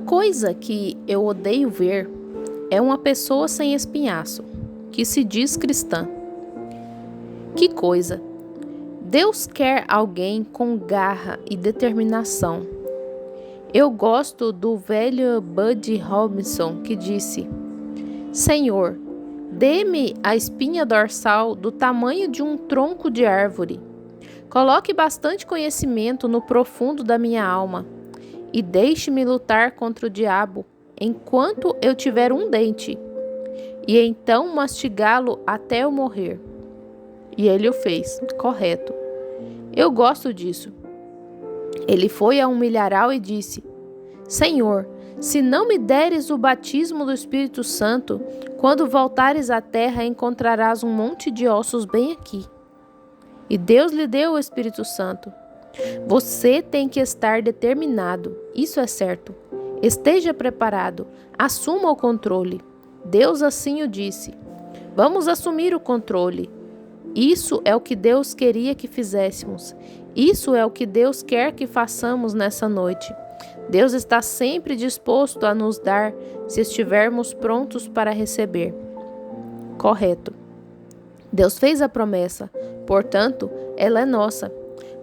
coisa que eu odeio ver é uma pessoa sem espinhaço, que se diz cristã. Que coisa! Deus quer alguém com garra e determinação. Eu gosto do velho Bud Robinson que disse: Senhor, dê-me a espinha dorsal do tamanho de um tronco de árvore. Coloque bastante conhecimento no profundo da minha alma e deixe-me lutar contra o diabo enquanto eu tiver um dente, e então mastigá-lo até eu morrer. E ele o fez, correto. Eu gosto disso. Ele foi a um milharal e disse: Senhor, se não me deres o batismo do Espírito Santo, quando voltares à terra encontrarás um monte de ossos bem aqui. E Deus lhe deu o Espírito Santo. Você tem que estar determinado, isso é certo. Esteja preparado, assuma o controle. Deus assim o disse. Vamos assumir o controle. Isso é o que Deus queria que fizéssemos. Isso é o que Deus quer que façamos nessa noite. Deus está sempre disposto a nos dar se estivermos prontos para receber. Correto. Deus fez a promessa, portanto, ela é nossa.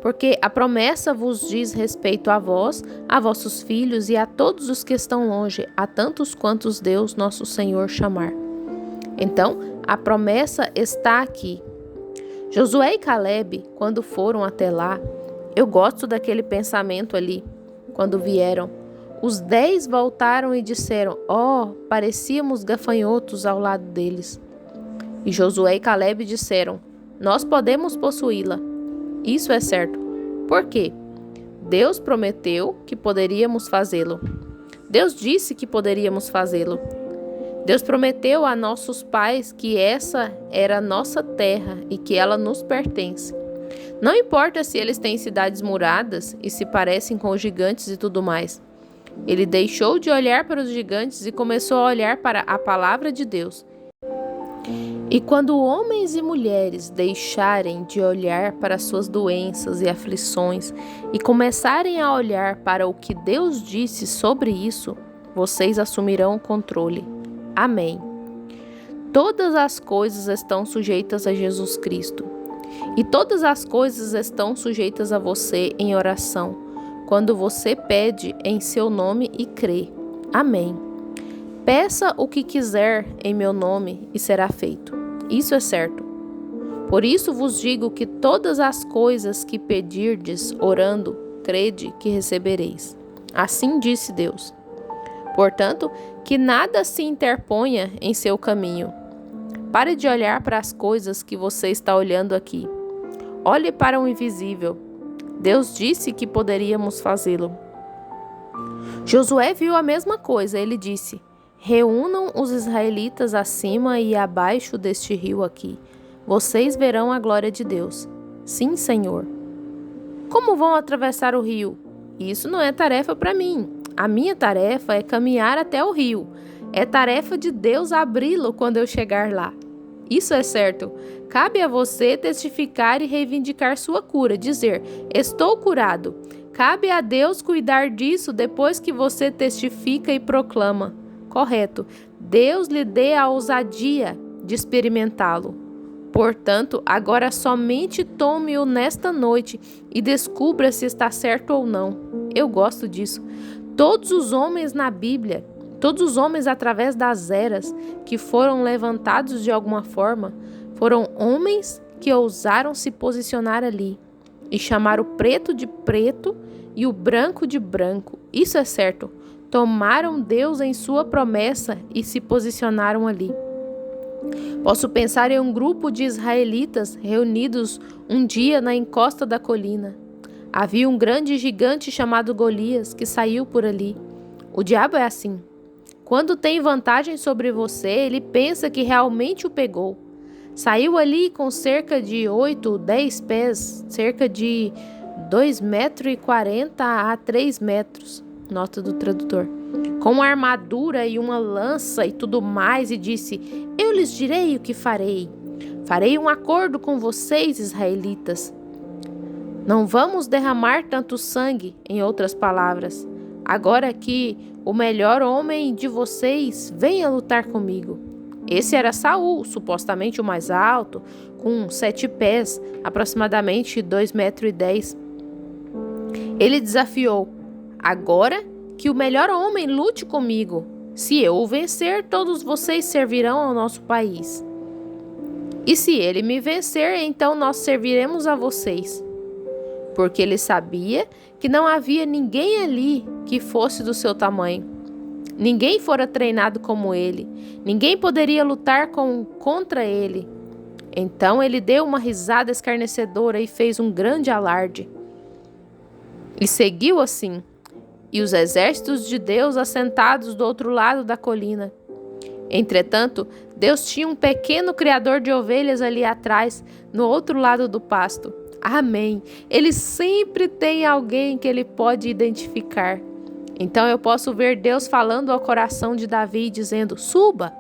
Porque a promessa vos diz respeito a vós, a vossos filhos e a todos os que estão longe, a tantos quantos Deus, nosso Senhor, chamar. Então, a promessa está aqui. Josué e Caleb, quando foram até lá, eu gosto daquele pensamento ali, quando vieram. Os 10 voltaram e disseram: parecíamos gafanhotos ao lado deles. E Josué e Caleb disseram: nós podemos possuí-la. Isso é certo. Por quê? Deus prometeu que poderíamos fazê-lo. Deus disse que poderíamos fazê-lo. Deus prometeu a nossos pais que essa era a nossa terra e que ela nos pertence. Não importa se eles têm cidades muradas e se parecem com os gigantes e tudo mais. Ele deixou de olhar para os gigantes e começou a olhar para a palavra de Deus. E quando homens e mulheres deixarem de olhar para suas doenças e aflições e começarem a olhar para o que Deus disse sobre isso, vocês assumirão o controle. Amém. Todas as coisas estão sujeitas a Jesus Cristo. E todas as coisas estão sujeitas a você em oração, quando você pede em seu nome e crê. Amém. Peça o que quiser em meu nome e será feito. Isso é certo. Por isso vos digo que todas as coisas que pedirdes, orando, crede que recebereis. Assim disse Deus. Portanto, que nada se interponha em seu caminho. Pare de olhar para as coisas que você está olhando aqui. Olhe para o invisível. Deus disse que poderíamos fazê-lo. Josué viu a mesma coisa. Ele disse: reúnam os israelitas acima e abaixo deste rio aqui. Vocês verão a glória de Deus. Sim, Senhor. Como vão atravessar o rio? Isso não é tarefa para mim. A minha tarefa é caminhar até o rio. É tarefa de Deus abri-lo quando eu chegar lá. Isso é certo. Cabe a você testificar e reivindicar sua cura, dizer: estou curado. Cabe a Deus cuidar disso depois que você testifica e proclama. Correto. Deus lhe dê a ousadia de experimentá-lo. Portanto, agora somente tome-o nesta noite e descubra se está certo ou não. Eu gosto disso. Todos os homens na Bíblia, todos os homens através das eras que foram levantados de alguma forma, foram homens que ousaram se posicionar ali e chamar o preto de preto e o branco de branco. Isso é certo. Tomaram Deus em sua promessa e se posicionaram ali. Posso pensar em um grupo de israelitas reunidos um dia na encosta da colina. Havia um grande gigante chamado Golias que saiu por ali. O diabo é assim. Quando tem vantagem sobre você, ele pensa que realmente o pegou. Saiu ali com cerca de 8, 10 pés, cerca de 2,40 m a 3 metros. Nota do tradutor. Com uma armadura e uma lança e tudo mais, e disse: eu lhes direi o que farei. Farei um acordo com vocês, israelitas. Não vamos derramar tanto sangue, em outras palavras. Agora que o melhor homem de vocês venha lutar comigo. Esse era Saul, supostamente o mais alto, com 7 pés, aproximadamente 2,10 m. Ele desafiou: agora que o melhor homem lute comigo. Se eu o vencer, todos vocês servirão ao nosso país. E se ele me vencer, então nós serviremos a vocês. Porque ele sabia que não havia ninguém ali que fosse do seu tamanho. Ninguém fora treinado como ele. Ninguém poderia lutar contra ele. Então ele deu uma risada escarnecedora e fez um grande alarde. E seguiu assim. E os exércitos de Deus assentados do outro lado da colina. Entretanto, Deus tinha um pequeno criador de ovelhas ali atrás, no outro lado do pasto. Amém. Ele sempre tem alguém que ele pode identificar. Então eu posso ver Deus falando ao coração de Davi, dizendo: suba.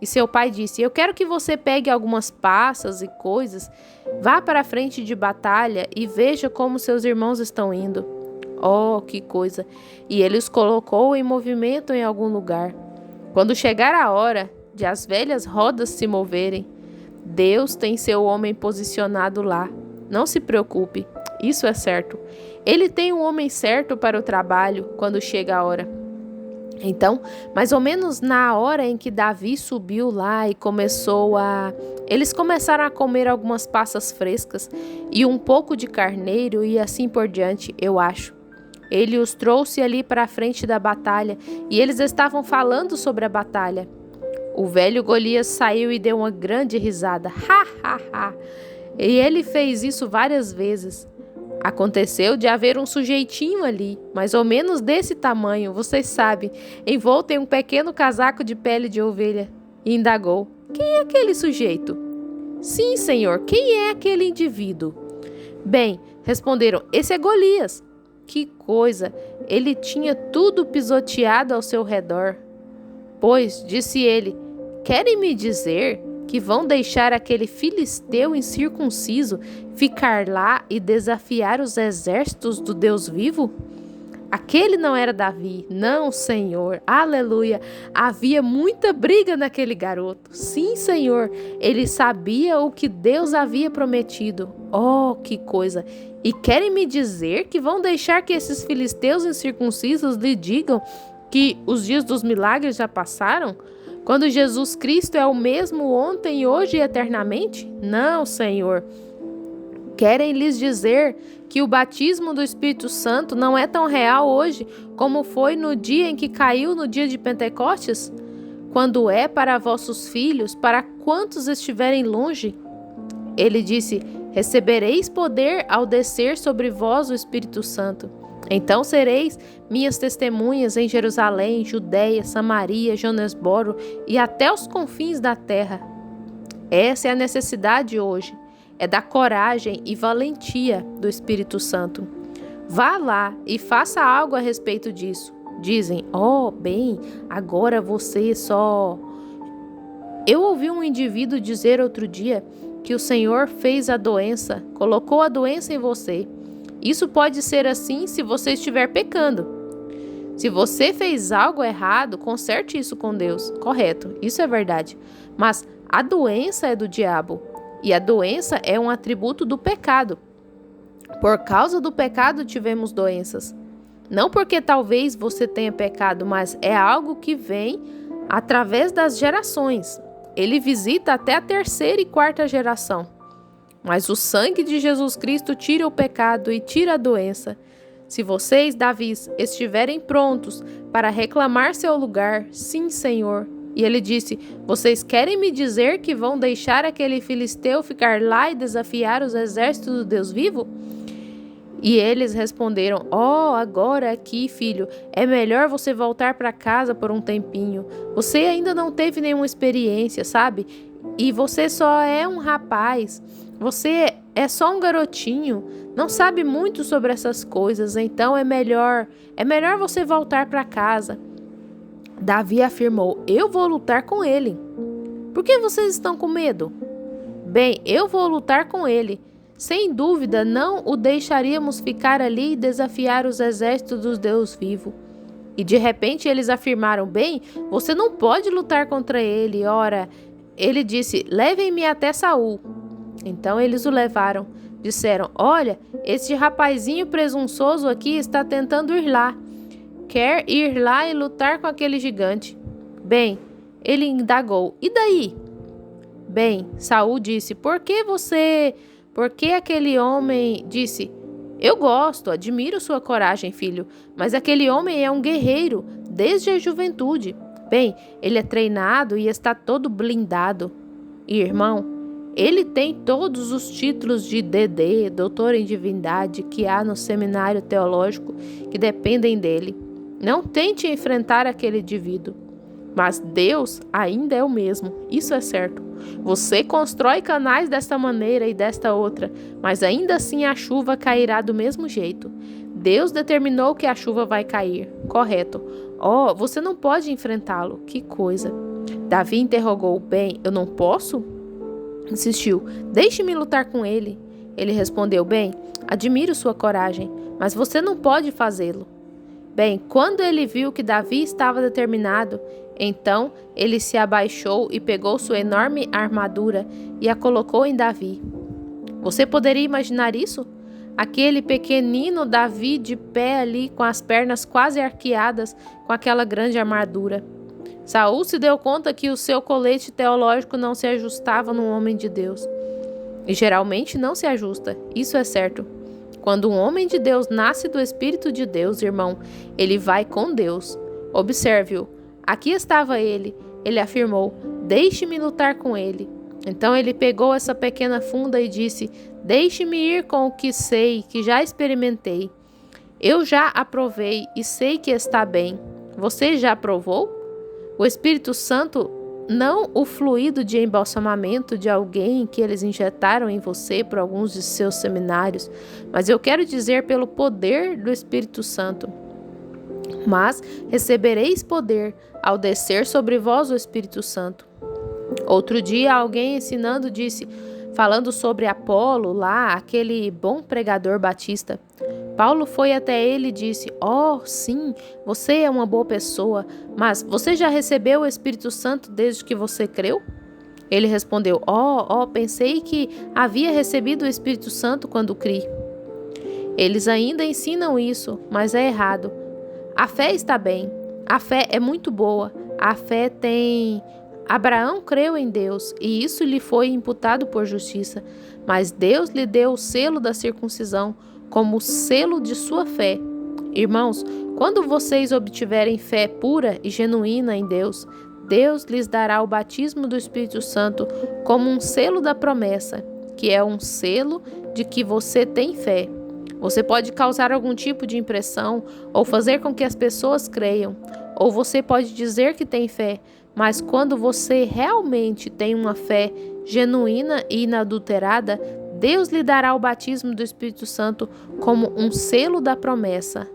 E seu pai disse: eu quero que você pegue algumas passas e coisas, vá para a frente de batalha e veja como seus irmãos estão indo. Oh, que coisa! E ele os colocou em movimento em algum lugar. Quando chegar a hora de as velhas rodas se moverem, Deus tem seu homem posicionado lá. Não se preocupe, isso é certo. Ele tem um homem certo para o trabalho quando chega a hora. Então, mais ou menos na hora em que Davi subiu lá e eles começaram a comer algumas passas frescas e um pouco de carneiro e assim por diante, eu acho. Ele os trouxe ali para a frente da batalha e eles estavam falando sobre a batalha. O velho Golias saiu e deu uma grande risada. Ha, ha, ha! E ele fez isso várias vezes. Aconteceu de haver um sujeitinho ali, mais ou menos desse tamanho, vocês sabem, envolto em um pequeno casaco de pele de ovelha, e indagou: quem é aquele sujeito? Sim, senhor, quem é aquele indivíduo? Bem, responderam: esse é Golias. Que coisa! Ele tinha tudo pisoteado ao seu redor. Pois, disse ele, querem me dizer que vão deixar aquele filisteu incircunciso ficar lá e desafiar os exércitos do Deus vivo? Aquele não era Davi, não, Senhor, aleluia, havia muita briga naquele garoto, sim, Senhor, ele sabia o que Deus havia prometido, oh, que coisa, e querem me dizer que vão deixar que esses filisteus incircuncisos lhe digam que os dias dos milagres já passaram? Quando Jesus Cristo é o mesmo ontem, hoje e eternamente? Não, Senhor. Querem lhes dizer que o batismo do Espírito Santo não é tão real hoje como foi no dia em que caiu no dia de Pentecostes? Quando é para vossos filhos, para quantos estiverem longe? Ele disse: recebereis poder ao descer sobre vós o Espírito Santo. Então sereis minhas testemunhas em Jerusalém, Judeia, Samaria, Joanesboro e até os confins da terra. Essa é a necessidade hoje. É da coragem e valentia do Espírito Santo. Vá lá e faça algo a respeito disso. Dizem: oh, bem, agora você só... Eu ouvi um indivíduo dizer outro dia que o Senhor fez a doença, colocou a doença em você. Isso pode ser assim se você estiver pecando. Se você fez algo errado, conserte isso com Deus. Correto, isso é verdade. Mas a doença é do diabo. E a doença é um atributo do pecado. Por causa do pecado tivemos doenças. Não porque talvez você tenha pecado, mas é algo que vem através das gerações. Ele visita até a 3ª e 4ª geração. Mas o sangue de Jesus Cristo tira o pecado e tira a doença. Se vocês, Davis, estiverem prontos para reclamar seu lugar, sim, Senhor. E ele disse: vocês querem me dizer que vão deixar aquele filisteu ficar lá e desafiar os exércitos do Deus vivo? E eles responderam: oh, agora aqui, filho, é melhor você voltar para casa por um tempinho. Você ainda não teve nenhuma experiência, sabe? E você só é um rapaz. Você é só um garotinho. Não sabe muito sobre essas coisas. Então é melhor você voltar para casa. Davi afirmou: eu vou lutar com ele. Por que vocês estão com medo? Bem, eu vou lutar com ele. Sem dúvida, não o deixaríamos ficar ali e desafiar os exércitos do Deus vivo. E de repente eles afirmaram: bem, você não pode lutar contra ele. Ora, ele disse: levem-me até Saul. Então eles o levaram. Disseram: olha, este rapazinho presunçoso aqui está tentando ir lá. Quer ir lá e lutar com aquele gigante. Bem, ele indagou: e daí? Bem, Saul disse: por que aquele homem disse: eu gosto, admiro sua coragem, filho, mas aquele homem é um guerreiro desde a juventude. Bem, ele é treinado e está todo blindado. E, irmão, ele tem todos os títulos de DD, doutor em divindade, que há no seminário teológico que dependem dele. Não tente enfrentar aquele indivíduo. Mas Deus ainda é o mesmo, isso é certo. Você constrói canais desta maneira e desta outra, mas ainda assim a chuva cairá do mesmo jeito. Deus determinou que a chuva vai cair, correto. Oh, você não pode enfrentá-lo, que coisa. Davi interrogou: bem, eu não posso? Insistiu: deixe-me lutar com ele. Ele respondeu: bem, admiro sua coragem, mas você não pode fazê-lo. Bem, quando ele viu que Davi estava determinado, então ele se abaixou e pegou sua enorme armadura e a colocou em Davi. Você poderia imaginar isso? Aquele pequenino Davi de pé ali com as pernas quase arqueadas com aquela grande armadura. Saul se deu conta que o seu colete teológico não se ajustava num homem de Deus. E geralmente não se ajusta, isso é certo. Quando um homem de Deus nasce do Espírito de Deus, irmão, ele vai com Deus. Observe-o. Aqui estava ele. Ele afirmou: deixe-me lutar com ele. Então ele pegou essa pequena funda e disse: deixe-me ir com o que sei, que já experimentei. Eu já aprovei e sei que está bem. Você já aprovou? O Espírito Santo, não o fluido de embalsamamento de alguém que eles injetaram em você por alguns de seus seminários, mas eu quero dizer pelo poder do Espírito Santo. Mas recebereis poder ao descer sobre vós o Espírito Santo. Outro dia alguém ensinando disse, falando sobre Apolo lá, aquele bom pregador batista. Paulo foi até ele e disse: oh, sim, você é uma boa pessoa, mas você já recebeu o Espírito Santo desde que você creu? Ele respondeu: pensei que havia recebido o Espírito Santo quando criei. Eles ainda ensinam isso, mas é errado. A fé está bem, a fé é muito boa, a fé tem... Abraão creu em Deus e isso lhe foi imputado por justiça, mas Deus lhe deu o selo da circuncisão como selo de sua fé. Irmãos, quando vocês obtiverem fé pura e genuína em Deus, Deus lhes dará o batismo do Espírito Santo como um selo da promessa, que é um selo de que você tem fé. Você pode causar algum tipo de impressão ou fazer com que as pessoas creiam, ou você pode dizer que tem fé, mas quando você realmente tem uma fé genuína e inadulterada, Deus lhe dará o batismo do Espírito Santo como um selo da promessa.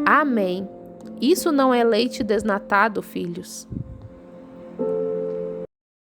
Amém. Isso não é leite desnatado, filhos.